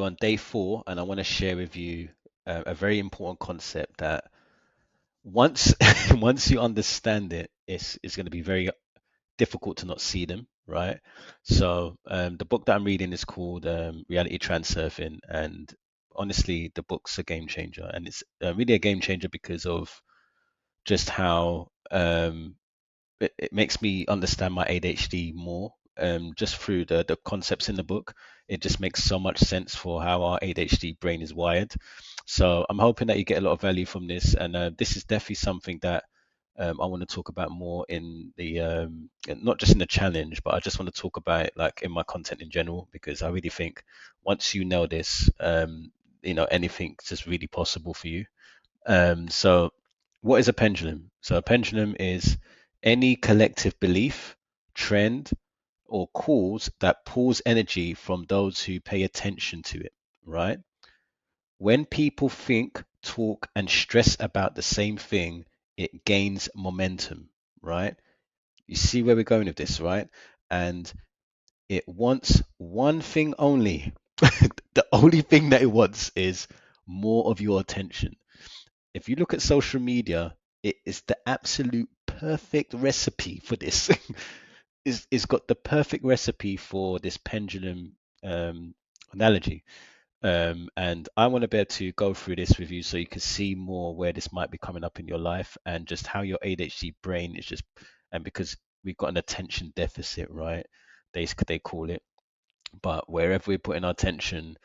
We're on day 4, and I want to share with you a very important concept that once once you understand it, it's going to be very difficult to not see them, right? So the book that I'm reading is called Reality Transurfing, and honestly, the book's a game changer, and it's really a game changer because of just how it makes me understand my ADHD more. Just through the concepts in the book, it just makes so much sense for how our ADHD brain is wired. So I'm hoping that you get a lot of value from this, and this is definitely something that I want to talk about more in the not just in the challenge, but I just want to talk about it like in my content in general, because I really think once you know this, anything's just really possible for you. So, what is a pendulum? So, a pendulum is any collective belief, trend, or cause that pulls energy from those who pay attention to it, right? When people think, talk, and stress about the same thing, it gains momentum, right? You see where we're going with this, right? And it wants one thing only. The only thing that it wants is more of your attention. If you look at social media, it is the absolute perfect recipe for this. It's got the perfect recipe for this pendulum analogy. And I want to be able to go through this with you so you can see more where this might be coming up in your life and just how your ADHD brain is just, and because we've got an attention deficit, right? They call it, but wherever we're putting our attention,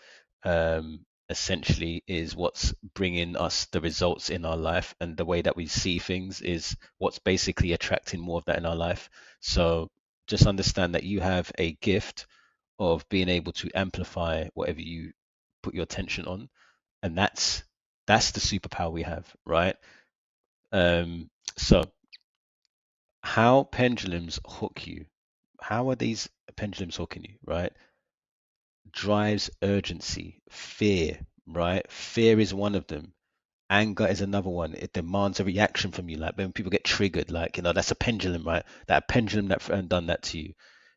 essentially is what's bringing us the results in our life, and the way that we see things is what's basically attracting more of that in our life. So just understand that you have a gift of being able to amplify whatever you put your attention on, and that's the superpower we have, right? So how pendulums hook you? How are these pendulums hooking you, right? Drives urgency, fear, right? Fear is one of them. Anger is another one. It demands a reaction from you. Like when people get triggered, like, that's a pendulum, right? That pendulum that done that to you.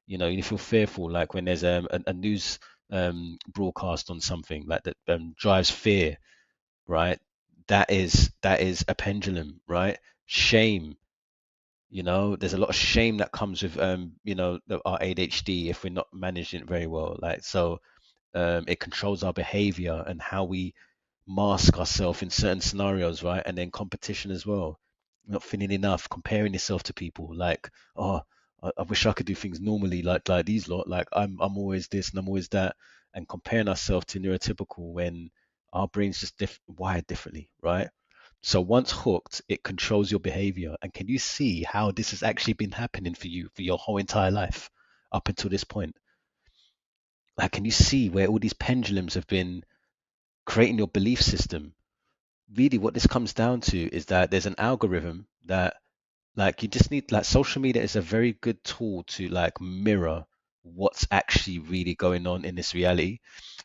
You feel fearful, like when there's a news broadcast on something like that drives fear, right? That is a pendulum, right? Shame, there's a lot of shame that comes with our ADHD if we're not managing it very well. Like so, it controls our behavior and how we mask ourselves in certain scenarios, right? And then competition as well. Not feeling enough, comparing yourself to people, like, oh, I wish I could do things normally, like these lot. Like I'm always this and I'm always that, and comparing ourselves to neurotypical when our brains just wired differently, right? So once hooked, it controls your behavior. And can you see how this has actually been happening for you for your whole entire life up until this point? Like, can you see where all these pendulums have been creating your belief system? Really, what this comes down to is that there's an algorithm that, like, you just need, like, social media is a very good tool to like mirror what's actually really going on in this reality,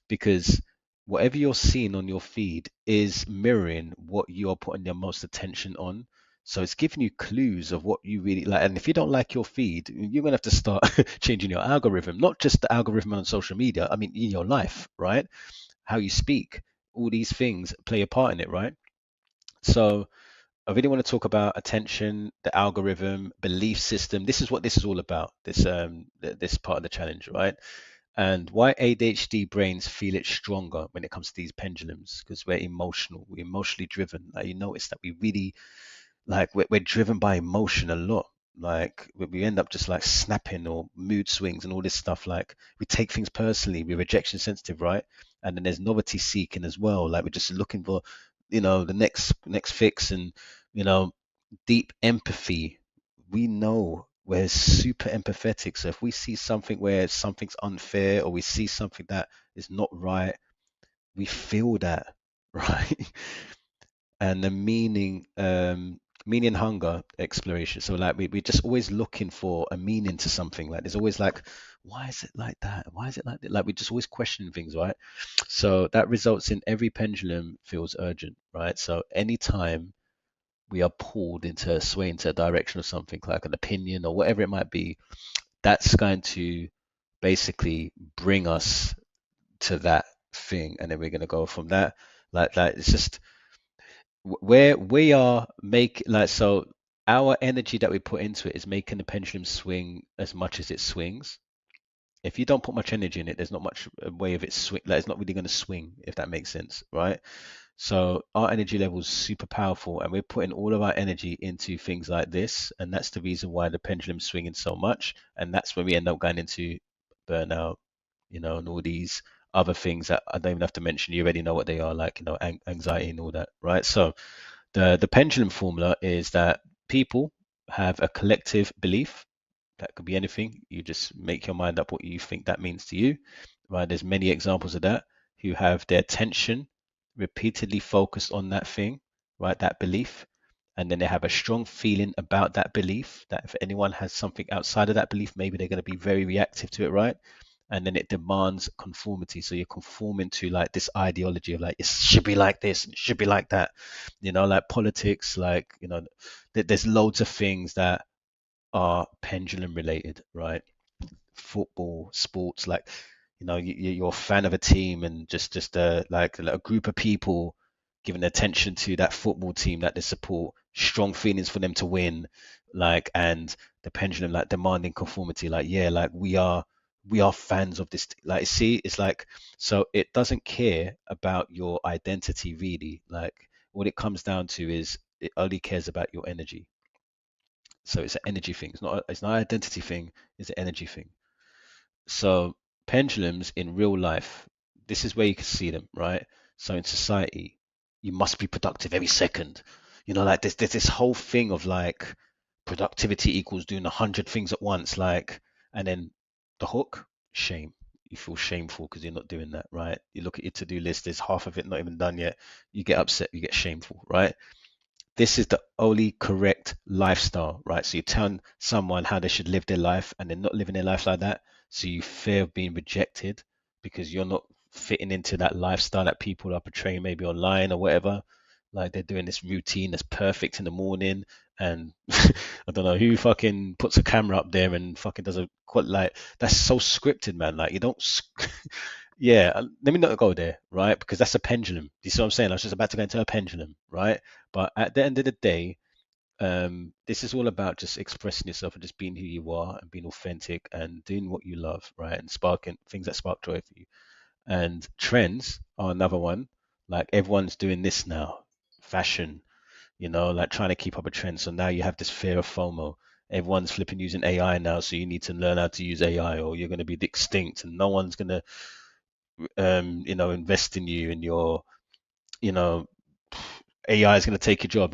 because whatever you're seeing on your feed is mirroring what you're putting your most attention on. So it's giving you clues of what you really like. And if you don't like your feed, you're gonna have to start changing your algorithm, not just the algorithm on social media, I mean in your life, right? How you speak, all these things play a part in it, right? So I really want to talk about attention, the algorithm, belief system. This is what this is all about. This part of the challenge, right? And why ADHD brains feel it stronger when it comes to these pendulums, because we're emotional, we're emotionally driven. Like you notice that we really like we're driven by emotion a lot. Like we end up just like snapping or mood swings and all this stuff. Like we take things personally, we're rejection sensitive, right? And then there's novelty seeking as well. Like we're just looking for, the next fix, and you know, deep empathy. We know we're super empathetic. So if we see something where something's unfair or we see something that is not right, we feel that, right? And the meaning hunger exploration. So like we're just always looking for a meaning to something. Like there's always like, why is it like that? Why is it like that? Like we just always question things, right? So that results in every pendulum feels urgent, right? So anytime we are pulled into sway into a direction of something like an opinion or whatever it might be, that's going to basically bring us to that. thing, and then we're gonna go from that. Like it's just where we are make like so our energy that we put into it is making the pendulum swing as much as it swings. If you don't put much energy in it, there's not much way of it swing. Like it's not really going to swing, if that makes sense, right? So our energy level is super powerful, and we're putting all of our energy into things like this, and that's the reason why the pendulum's swinging so much, and that's when we end up going into burnout, and all these other things that I don't even have to mention. You already know what they are, like anxiety and all that, right? So the pendulum formula is that people have a collective belief that could be anything. You just make your mind up what you think that means to you, right? There's many examples of that who have their attention repeatedly focused on that thing, right? That belief. And then they have a strong feeling about that belief that if anyone has something outside of that belief, maybe they're going to be very reactive to it, right? And then it demands conformity. So you're conforming to like this ideology of like, it should be like this, it should be like that, like politics, like, there's loads of things that are pendulum related, right? Football, sports, like you're a fan of a team, and just like a group of people giving attention to that football team that they support, strong feelings for them to win, like, and the pendulum like demanding conformity, like, yeah, like we are fans of this, like, see, it's like, so it doesn't care about your identity really. Like what it comes down to is it only cares about your energy. So it's an energy thing. It's not an identity thing. It's an energy thing. So pendulums in real life, this is where you can see them, right? So in society, you must be productive every second. Like there's this whole thing of like productivity equals doing 100 things at once, like, and then the hook, shame. You feel shameful because you're not doing that, right? You look at your to-do list, there's half of it not even done yet. You get upset, you get shameful, right? This is the only correct lifestyle, right? So you tell someone how they should live their life and they're not living their life like that. So you fear of being rejected because you're not fitting into that lifestyle that people are portraying maybe online or whatever. Like they're doing this routine that's perfect in the morning, and I don't know who fucking puts a camera up there and fucking does a quite like that's so scripted, man. Like you don't yeah, let me not go there, right? Because that's a pendulum. You see what I'm saying? I was just about to go into a pendulum, right? But at the end of the day, this is all about just expressing yourself and just being who you are and being authentic and doing what you love, right? And sparking things that spark joy for you. And trends are another one. Like everyone's doing this now, fashion, like trying to keep up a trend. So now you have this fear of FOMO. Everyone's flipping using AI now, so you need to learn how to use AI, or you're going to be extinct, and no one's going to invest in you, and you know, AI is going to take your job,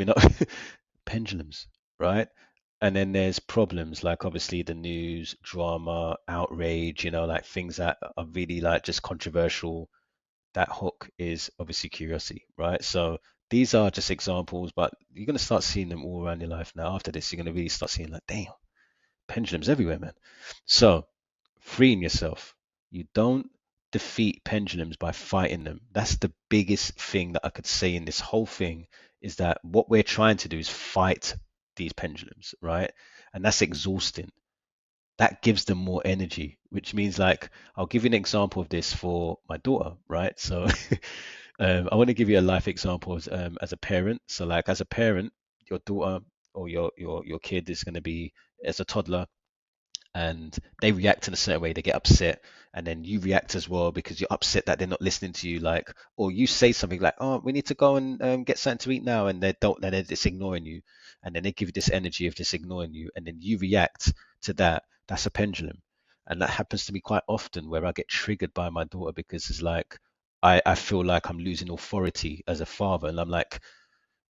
pendulums, right? And then there's problems like obviously the news, drama, outrage, like things that are really like just controversial. That hook is obviously curiosity, right? So these are just examples, but you're going to start seeing them all around your life now. After this, you're going to really start seeing like, damn, pendulums everywhere, man. So freeing yourself. You don't defeat pendulums by fighting them. That's the biggest thing that I could say in this whole thing, is that what we're trying to do is fight these pendulums, right? And that's exhausting. That gives them more energy, which means like I'll give you an example of this for my daughter, right? So I want to give you a life example as a parent. So like as a parent, your daughter or your kid is going to be as a toddler, and they react in a certain way, they get upset, and then you react as well because you're upset that they're not listening to you, like, or you say something like, oh, we need to go and get something to eat now, and they don't, and they're just ignoring you, and then they give you this energy of just ignoring you, and then you react to that. That's a pendulum. And that happens to me quite often where I get triggered by my daughter because it's like I feel like I'm losing authority as a father, and I'm like,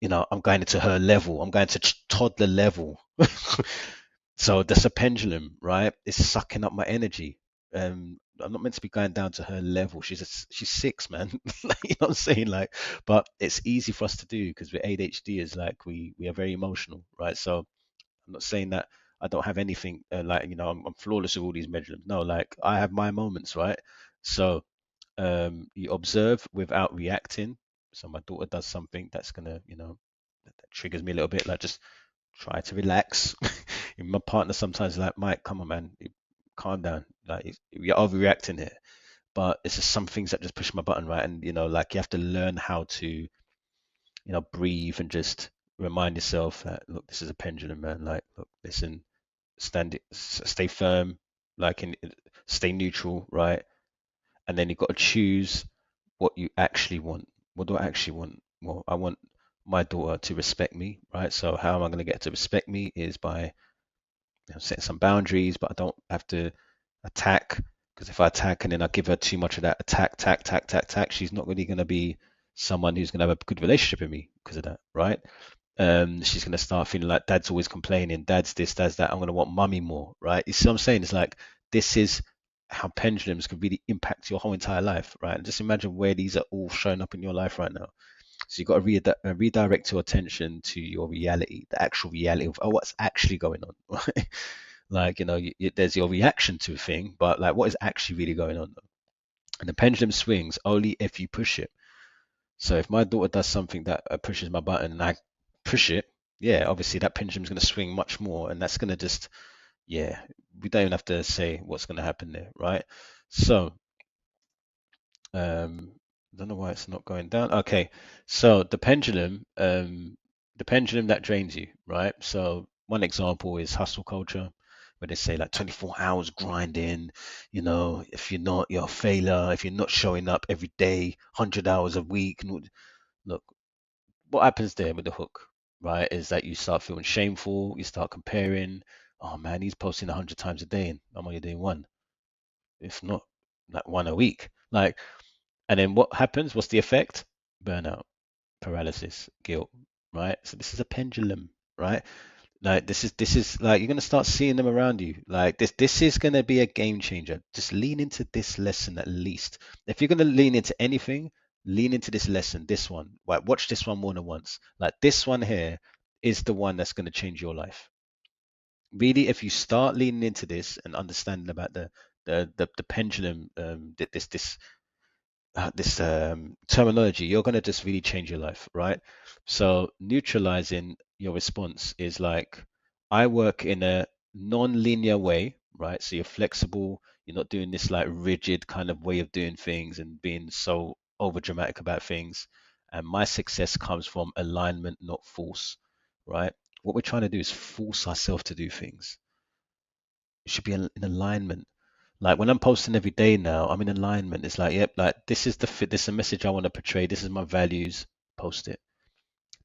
I'm going into her level, I'm going to toddler level. So that's a pendulum, right? It's sucking up my energy. I'm not meant to be going down to her level. She's 6, man. Like, you know what I'm saying? Like, but it's easy for us to do because with ADHD is like we are very emotional, right? So I'm not saying that I don't have anything like I'm flawless with all these measurements. No, like I have my moments, right? So you observe without reacting. So my daughter does something that's gonna, that triggers me a little bit. Like just try to relax. My partner sometimes is like, Mike, come on, man, calm down. Like you're overreacting here. but it's just some things that just push my button, right? And like you have to learn how to breathe and just remind yourself that, look, this is a pendulum, man. Like, look, listen, stay firm, like stay neutral, right? And then you've got to choose what you actually want. What do I actually want? Well, I want my daughter to respect me, right? So how am I going to get her to respect me is by setting some boundaries, but I don't have to attack, because if I attack and then I give her too much of that attack, she's not really going to be someone who's going to have a good relationship with me because of that, right? She's going to start feeling like dad's always complaining, dad's this, dad's that. I'm going to want mummy more, right? You see what I'm saying? It's like this is how pendulums can really impact your whole entire life, right? And just imagine where these are all showing up in your life right now. So you've got to redirect your attention to your reality, the actual reality of what's actually going on, right? Like, there's your reaction to a thing, but like what is actually really going on? And the pendulum swings only if you push it. So if my daughter does something that pushes my button and I push it, yeah, obviously that pendulum's going to swing much more, and that's going to just, yeah, we don't even have to say what's going to happen there, right? So, I don't know why it's not going down. Okay, so the pendulum that drains you, right? So one example is hustle culture, where they say like 24 hours grinding, if you're not, you're a failure. If you're not showing up every day, 100 hours a week. And look, what happens there with the hook, right, is that you start feeling shameful, you start comparing. Oh man, he's posting 100 times a day, and I'm only doing one, if not like one a week. Like, and then what happens? What's the effect? Burnout, paralysis, guilt, right? So this is a pendulum, right? Like this is like you're gonna start seeing them around you. Like this is gonna be a game changer. Just lean into this lesson at least. If you're gonna lean into anything, lean into this lesson, this one. Like watch this one more than once. Like this one here is the one that's gonna change your life. Really, if you start leaning into this and understanding about the pendulum, this terminology, you're going to just really change your life, right? So neutralizing your response is like, I work in a non-linear way, right? So you're flexible, you're not doing this like rigid kind of way of doing things and being so over dramatic about things. And my success comes from alignment, not force, right? What we're trying to do is force ourselves to do things. It should be in alignment. Like when I'm posting every day now, I'm in alignment. It's like, yep, like this is the fit, this is the message I want to portray. This is my values. Post it.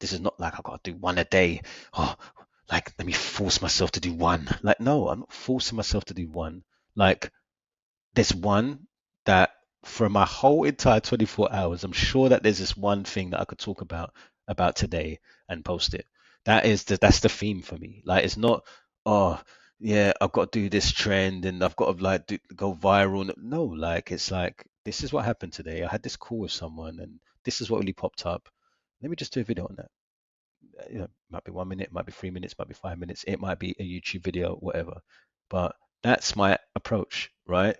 This is not like I gotta do one a day. Oh, like let me force myself to do one. Like, no, I'm not forcing myself to do one. Like there's one that for my whole entire 24 hours, I'm sure that there's this one thing that I could talk about today and post it. That's the theme for me. Like it's not, oh yeah, I've got to do this trend and I've got to like go viral. No, like it's like this is what happened today. I had this call with someone and this is what really popped up. Let me just do a video on that. Might be 1 minute, might be 3 minutes, might be 5 minutes, it might be a YouTube video, whatever. But that's my approach, right?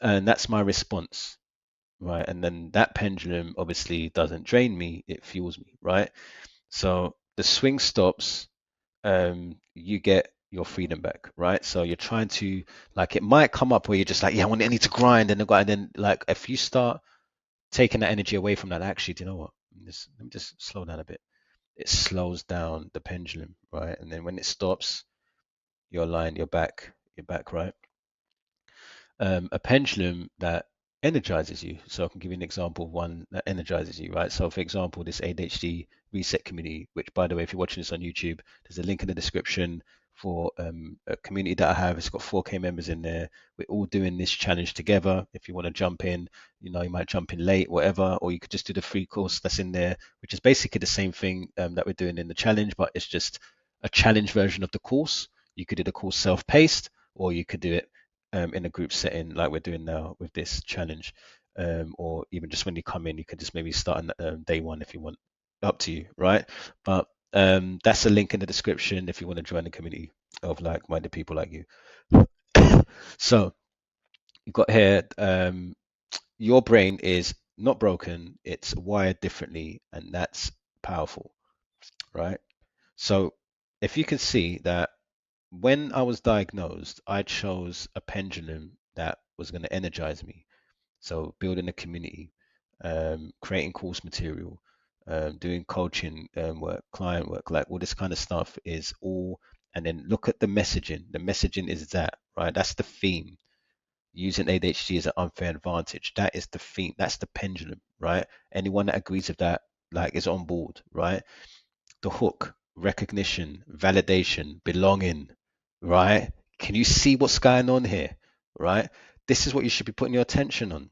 And that's my response, right? And then that pendulum obviously doesn't drain me, it fuels me, right? So the swing stops, you get your freedom back, right? So you're trying to, like, it might come up where you're just like, yeah, I need to grind, and then like if you start taking that energy away from that, actually, do you know what? Let me just slow down a bit. It slows down the pendulum, right? And then when it stops, you're aligned, you're back, right? A pendulum that energizes you. So I can give you an example of one that energizes you, right? So for example, this ADHD reset community, which by the way, if you're watching this on YouTube, there's a link in the description for a community that I have. It's got 4K members in there. We're all doing this challenge together. If you want to jump in, you might jump in late, whatever, or you could just do the free course that's in there, which is basically the same thing that we're doing in the challenge, but it's just a challenge version of the course. You could do the course self-paced, or you could do it in a group setting like we're doing now with this challenge, or even just when you come in, you can just maybe start on day one if you want. Up to you, right? But that's a link in the description if you want to join the community of like-minded people like you. So you've got here, your brain is not broken, it's wired differently, and that's powerful, right? So if you can see that when I was diagnosed, I chose a pendulum that was going to energize me. So building a community, creating course material, doing coaching work, client work, like all this kind of stuff is all. And then look at the messaging. The messaging is that, right? That's the theme. Using ADHD as an unfair advantage. That is the theme. That's the pendulum, right? Anyone that agrees with that, like, is on board, right? The hook, recognition, validation, belonging, right? Can you see what's going on here, right? This is what you should be putting your attention on.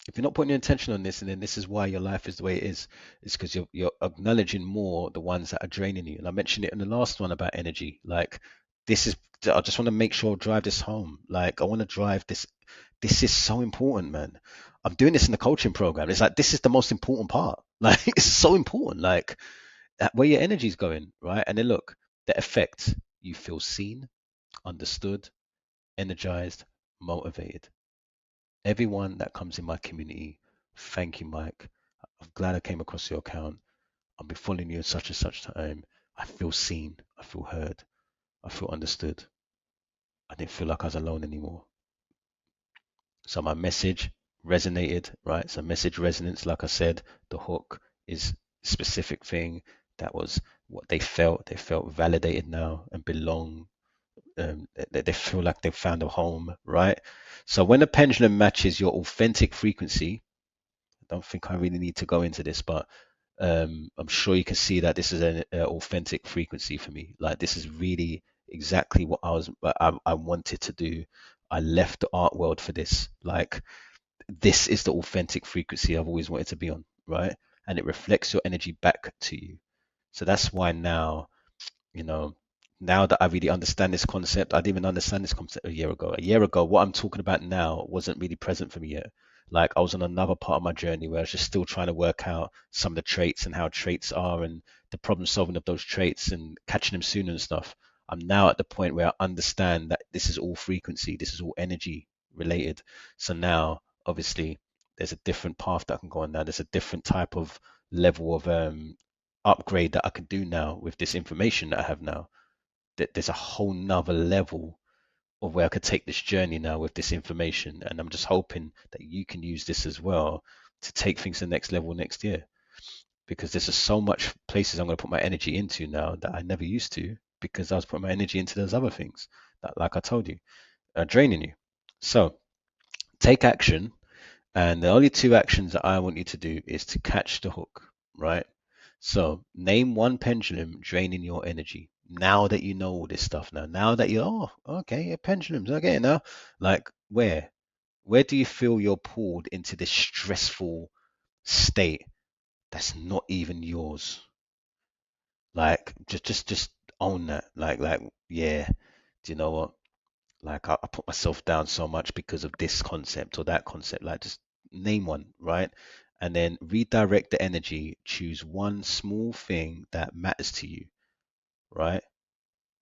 If you're not putting your attention on this, and then this is why your life is the way it is, it's because you're acknowledging more the ones that are draining you. And I mentioned it in the last one about energy. Like, this is, I just want to make sure I drive this home. Like, I want to drive this. This is so important, man. I'm doing this in the coaching program. It's like, this is the most important part. Like, it's so important. Like, where your energy is going, right? And then look, the effect, you feel seen, understood, energized, motivated. Everyone that comes in my community, thank you, Mike. I'm glad I came across your account. I'll be following you at such and such time. I feel seen. I feel heard. I feel understood. I didn't feel like I was alone anymore. So my message resonated, right? So message resonance, like I said, the hook is a specific thing. That was what they felt. They felt validated now and belong. They feel like they've found a home, right? So when the pendulum matches your authentic frequency, I don't think I really need to go into this, but I'm sure you can see that this is an authentic frequency for me. Like, this is really exactly what I wanted to do. I left the art world for this. Like, this is the authentic frequency I've always wanted to be on, right? And it reflects your energy back to you. So that's why now, you know, now that I really understand this concept, I didn't even understand this concept a year ago. A year ago, what I'm talking about now wasn't really present for me yet. Like, I was on another part of my journey where I was just still trying to work out some of the traits and how traits are and the problem solving of those traits and catching them sooner and stuff. I'm now at the point where I understand that this is all frequency, this is all energy related. So now, obviously, there's a different path that I can go on now. There's a different type of level of upgrade that I can do now with this information that I have now. That there's a whole nother level of where I could take this journey now with this information. And I'm just hoping that you can use this as well to take things to the next level next year. Because there's just so much places I'm going to put my energy into now that I never used to, because I was putting my energy into those other things that, like I told you, are draining you. So take action. And the only two actions that I want you to do is to catch the hook, right? So name one pendulum draining your energy. Now that you know all this stuff now that you, oh, okay, yeah, pendulums, okay, now, like, where do you feel you're pulled into this stressful state that's not even yours? Like, just own that. Yeah, do you know what? Like, I put myself down so much because of this concept or that concept. Like, just name one, right? And then redirect the energy. Choose one small thing that matters to you, right?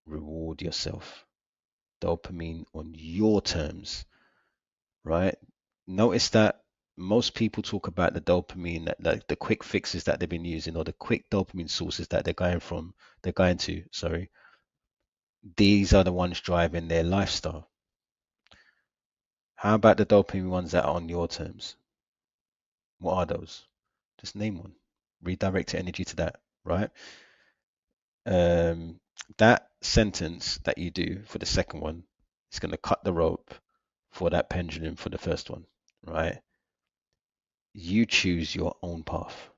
Reward yourself. Dopamine on your terms, right? Notice that most people talk about the dopamine, that the quick fixes that they've been using, or the quick dopamine sources that they're going to, sorry. These are the ones driving their lifestyle. How about the dopamine ones that are on your terms? What are those? Just name one. Redirect your energy to that, right? Um, that sentence that you do for the second one is going to cut the rope for that pendulum for the first one, right? You choose your own path.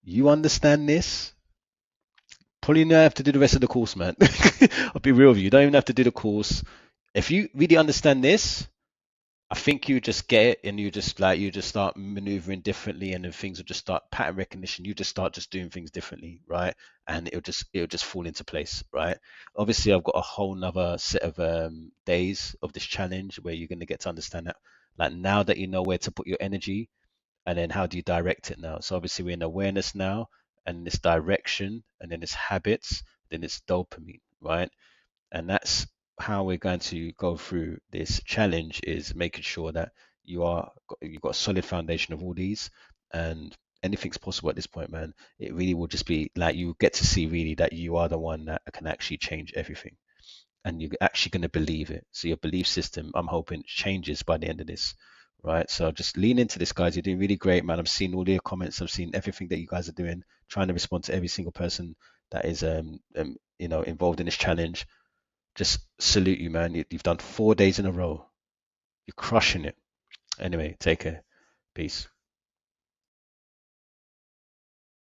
You understand this? Probably not have to do the rest of the course, man. I'll be real with you. You don't even have to do the course. If you really understand this, I think you just get it, and you just start maneuvering differently, and then things will just start pattern recognition. You just start just doing things differently, right? And it'll just fall into place, right? Obviously, I've got a whole nother set of days of this challenge where you're going to get to understand that. Like, now that you know where to put your energy, and then how do you direct it now? So obviously we're in awareness now, and this direction, and then it's habits, then it's dopamine, right? And that's how we're going to go through this challenge, is making sure that you've got a solid foundation of all these, and anything's possible at this point, man. It really will just be like, you get to see really that you are the one that can actually change everything, and you're actually going to believe it. So your belief system, I'm hoping, changes by the end of this, right? So just lean into this, guys. You're doing really great, man. I've seen all your comments. I've seen everything that you guys are doing, trying to respond to every single person that is, involved in this challenge. Just salute you, man. You've done 4 days in a row. You're crushing it. Anyway, take care. Peace.